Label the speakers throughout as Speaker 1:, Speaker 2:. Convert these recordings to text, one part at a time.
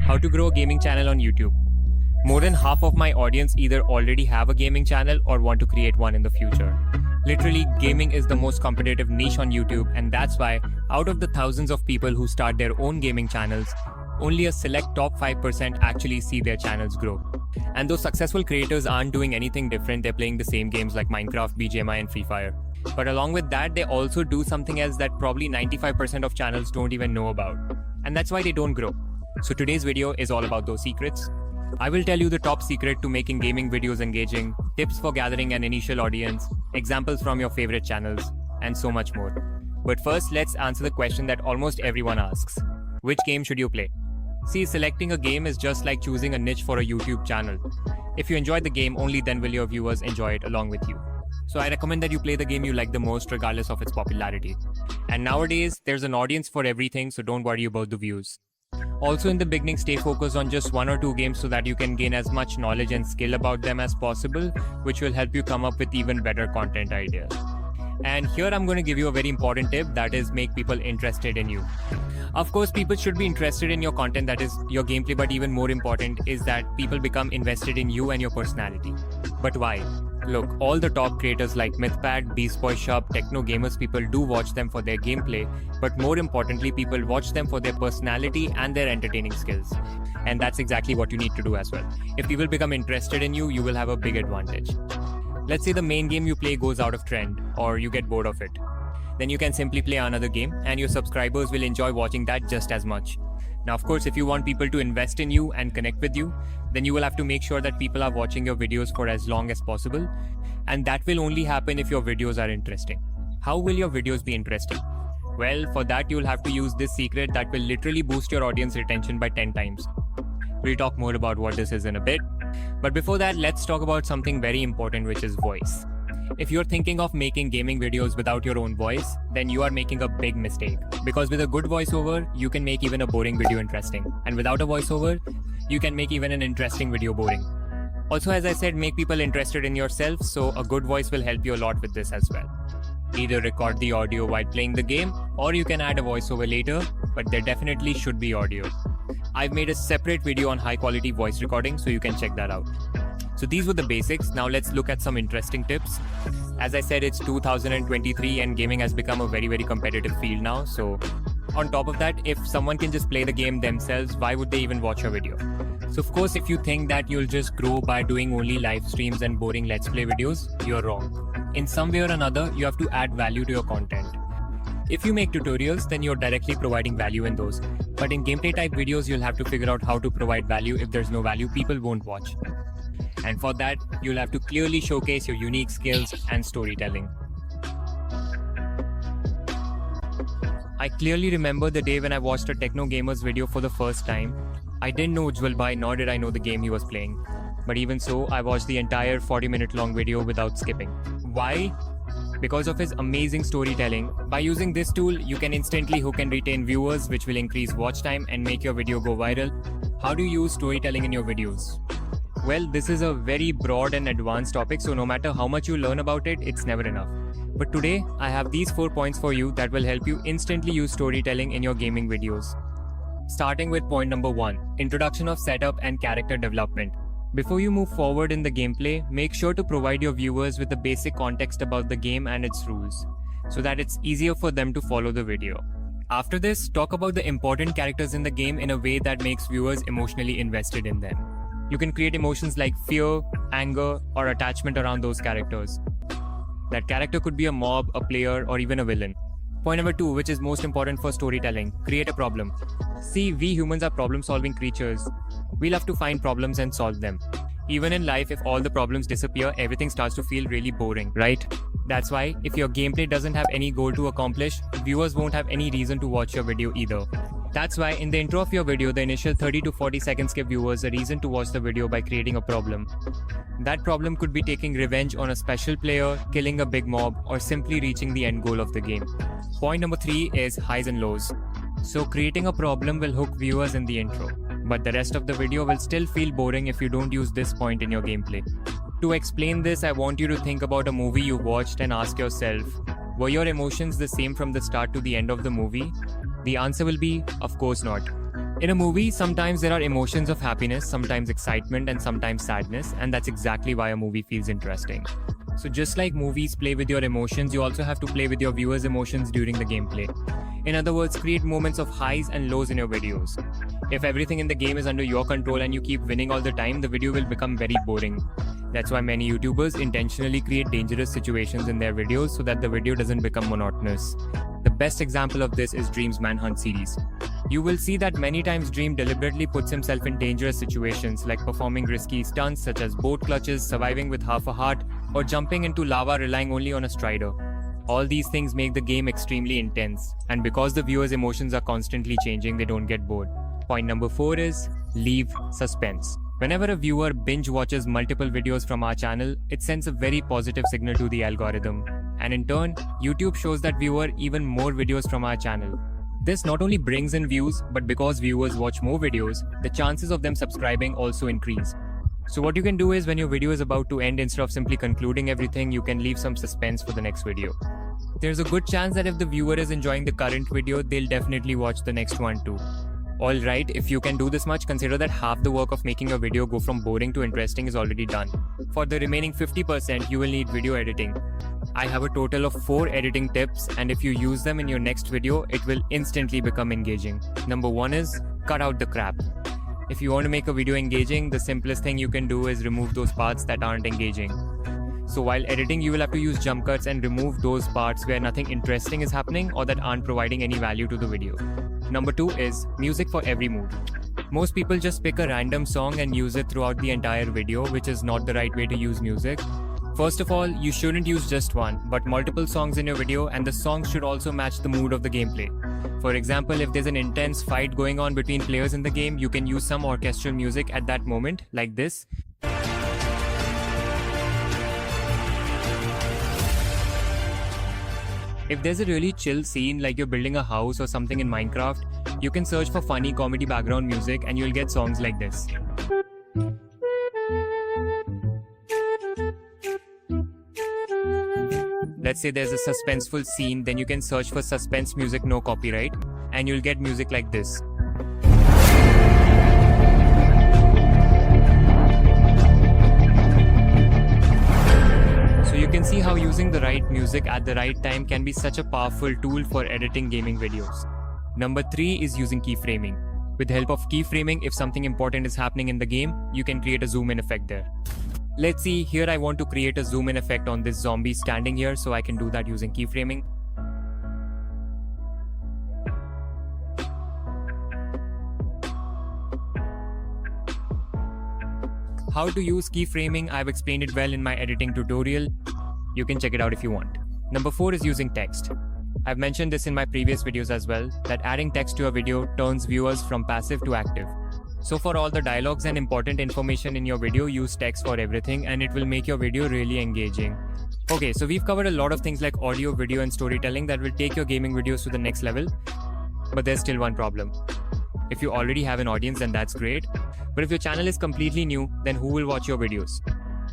Speaker 1: How to grow a gaming channel on YouTube. More than half of my audience either already have a gaming channel or want to create one in the future. Literally, gaming is the most competitive niche on YouTube, and that's why, out of the thousands of people who start their own gaming channels, only a select top 5% actually see their channels grow. And those successful creators aren't doing anything different, they're playing the same games like Minecraft, BGMI, and Free Fire. But along with that, they also do something else that probably 95% of channels don't even know about. And that's why they don't grow. So today's video is all about those secrets. I will tell you the top secret to making gaming videos engaging, tips for gathering an initial audience, examples from your favorite channels, and so much more. But first, let's answer the question that almost everyone asks. Which game should you play? See, selecting a game is just like choosing a niche for a YouTube channel. If you enjoy the game, only then will your viewers enjoy it along with you. So I recommend that you play the game you like the most regardless of its popularity. And nowadays, there's an audience for everything, so don't worry about the views. Also, in the beginning, stay focused on just one or two games so that you can gain as much knowledge and skill about them as possible, which will help you come up with even better content ideas. And here I'm going to give you a very important tip, that is make people interested in you. Of course, people should be interested in your content, that is your gameplay, but even more important is that people become invested in you and your personality. But why? Look, all the top creators like MythPad, Beast Boy Shop, Techno Gamers, people do watch them for their gameplay, but more importantly, people watch them for their personality and their entertaining skills. And that's exactly what you need to do as well. If people become interested in you, you will have a big advantage. Let's say the main game you play goes out of trend, or you get bored of it. Then you can simply play another game, and your subscribers will enjoy watching that just as much. Now, of course, if you want people to invest in you and connect with you, then you will have to make sure that people are watching your videos for as long as possible. And that will only happen if your videos are interesting. How will your videos be interesting? Well, for that, you'll have to use this secret that will literally boost your audience retention by 10 times. We'll talk more about what this is in a bit. But before that, let's talk about something very important, which is voice. If you're thinking of making gaming videos without your own voice, then you are making a big mistake. Because with a good voiceover, you can make even a boring video interesting. And without a voiceover, you can make even an interesting video boring. Also, as I said, make people interested in yourself, so a good voice will help you a lot with this as well. Either record the audio while playing the game, or you can add a voiceover later, but there definitely should be audio. I've made a separate video on high quality voice recording, so you can check that out. So these were the basics. Now let's look at some interesting tips. As I said, it's 2023 and gaming has become a very, very competitive field now. So on top of that, if someone can just play the game themselves, why would they even watch your video? So of course, if you think that you'll just grow by doing only live streams and boring let's play videos, you're wrong. In some way or another, you have to add value to your content. If you make tutorials, then you're directly providing value in those. But in gameplay type videos, you'll have to figure out how to provide value. If there's no value, people won't watch. And for that, you'll have to clearly showcase your unique skills and storytelling. I clearly remember the day when I watched a Techno Gamers video for the first time. I didn't know Ujjwal Bhai, nor did I know the game he was playing. But even so, I watched the entire 40-minute long video without skipping. Why? Because of his amazing storytelling. By using this tool, you can instantly hook and retain viewers, which will increase watch time and make your video go viral. How do you use storytelling in your videos? Well, this is a very broad and advanced topic, so no matter how much you learn about it, it's never enough. But today, I have these 4 points for you that will help you instantly use storytelling in your gaming videos. Starting with point number 1, introduction of setup and character development. Before you move forward in the gameplay, make sure to provide your viewers with the basic context about the game and its rules, so that it's easier for them to follow the video. After this, talk about the important characters in the game in a way that makes viewers emotionally invested in them. You can create emotions like fear, anger, or attachment around those characters. That character could be a mob, a player, or even a villain. Point number 2, which is most important for storytelling, create a problem. See, we humans are problem-solving creatures. We love to find problems and solve them. Even in life, if all the problems disappear, everything starts to feel really boring, right? That's why, if your gameplay doesn't have any goal to accomplish, viewers won't have any reason to watch your video either. That's why in the intro of your video, the initial 30 to 40 seconds give viewers a reason to watch the video by creating a problem. That problem could be taking revenge on a special player, killing a big mob, or simply reaching the end goal of the game. Point number 3 is highs and lows. So creating a problem will hook viewers in the intro, but the rest of the video will still feel boring if you don't use this point in your gameplay. To explain this, I want you to think about a movie you watched and ask yourself, were your emotions the same from the start to the end of the movie? The answer will be, of course not. In a movie, sometimes there are emotions of happiness, sometimes excitement, and sometimes sadness, and that's exactly why a movie feels interesting. So just like movies play with your emotions, you also have to play with your viewers' emotions during the gameplay. In other words, create moments of highs and lows in your videos. If everything in the game is under your control and you keep winning all the time, the video will become very boring. That's why many YouTubers intentionally create dangerous situations in their videos so that the video doesn't become monotonous. The best example of this is Dream's Manhunt series. You will see that many times Dream deliberately puts himself in dangerous situations like performing risky stunts such as boat clutches, surviving with half a heart, or jumping into lava relying only on a strider. All these things make the game extremely intense, and because the viewer's emotions are constantly changing, they don't get bored. Point number 4 is leave suspense. Whenever a viewer binge watches multiple videos from our channel, it sends a very positive signal to the algorithm. And in turn, YouTube shows that viewer even more videos from our channel. This not only brings in views, but because viewers watch more videos, the chances of them subscribing also increase. So what you can do is when your video is about to end, instead of simply concluding everything, you can leave some suspense for the next video. There's a good chance that if the viewer is enjoying the current video, they'll definitely watch the next one too. Alright, if you can do this much, consider that half the work of making a video go from boring to interesting is already done. For the remaining 50%, you will need video editing. I have a total of 4 editing tips, and if you use them in your next video, it will instantly become engaging. Number 1 is cut out the crap. If you want to make a video engaging, the simplest thing you can do is remove those parts that aren't engaging. So while editing, you will have to use jump cuts and remove those parts where nothing interesting is happening or that aren't providing any value to the video. Number 2 is music for every mood. Most people just pick a random song and use it throughout the entire video, which is not the right way to use music. First of all, you shouldn't use just one, but multiple songs in your video, and the songs should also match the mood of the gameplay. For example, if there's an intense fight going on between players in the game, you can use some orchestral music at that moment, like this. If there's a really chill scene like you're building a house or something in Minecraft, you can search for funny comedy background music and you'll get songs like this. Let's say there's a suspenseful scene, then you can search for suspense music no copyright and you'll get music like this. You can see how using the right music at the right time can be such a powerful tool for editing gaming videos. Number 3 is using keyframing. With the help of keyframing, if something important is happening in the game, you can create a zoom in effect there. Let's see, here I want to create a zoom in effect on this zombie standing here, so I can do that using keyframing. How to use keyframing, I've explained it well in my editing tutorial. You can check it out if you want. Number 4 is using text. I've mentioned this in my previous videos as well, that adding text to a video turns viewers from passive to active. So for all the dialogues and important information in your video, use text for everything and it will make your video really engaging. Okay, so we've covered a lot of things like audio, video and storytelling that will take your gaming videos to the next level. But there's still one problem. If you already have an audience, then that's great. But if your channel is completely new, then who will watch your videos?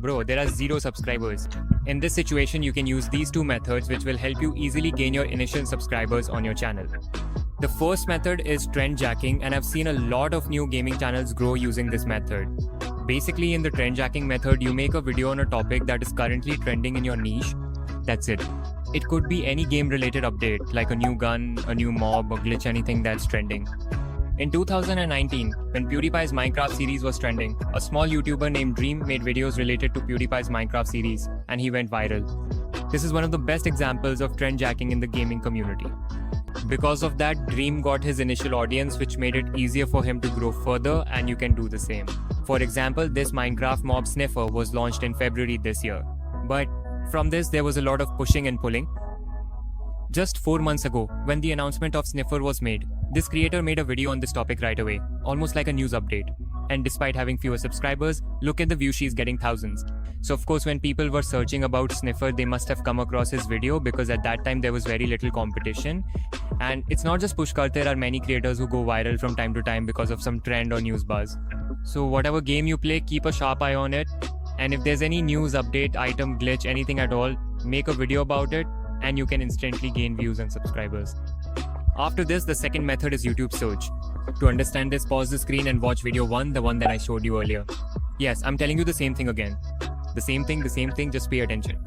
Speaker 1: Bro, there are 0 subscribers. In this situation, you can use these 2 methods which will help you easily gain your initial subscribers on your channel. The first method is trend jacking, and I've seen a lot of new gaming channels grow using this method. Basically, in the trend jacking method, you make a video on a topic that is currently trending in your niche. That's it. It could be any game related update, like a new gun, a new mob, or glitch, anything that's trending. In 2019, when PewDiePie's Minecraft series was trending, a small YouTuber named Dream made videos related to PewDiePie's Minecraft series, and he went viral. This is one of the best examples of trend jacking in the gaming community. Because of that, Dream got his initial audience, which made it easier for him to grow further, and you can do the same. For example, this Minecraft mob Sniffer was launched in February this year. But from this, there was a lot of pushing and pulling. Just 4 months ago, when the announcement of Sniffer was made, this creator made a video on this topic right away, almost like a news update. And despite having fewer subscribers, look at the views she's getting, thousands. So of course, when people were searching about Sniffer, they must have come across his video because at that time there was very little competition. And it's not just Pushkar, there are many creators who go viral from time to time because of some trend or news buzz. So whatever game you play, keep a sharp eye on it. And if there's any news update, item, glitch, anything at all, make a video about it and you can instantly gain views and subscribers. After this, the second method is YouTube search. To understand this, pause the screen and watch video 1, the one that I showed you earlier. Yes, I'm telling you the same thing again. The same thing, just pay attention.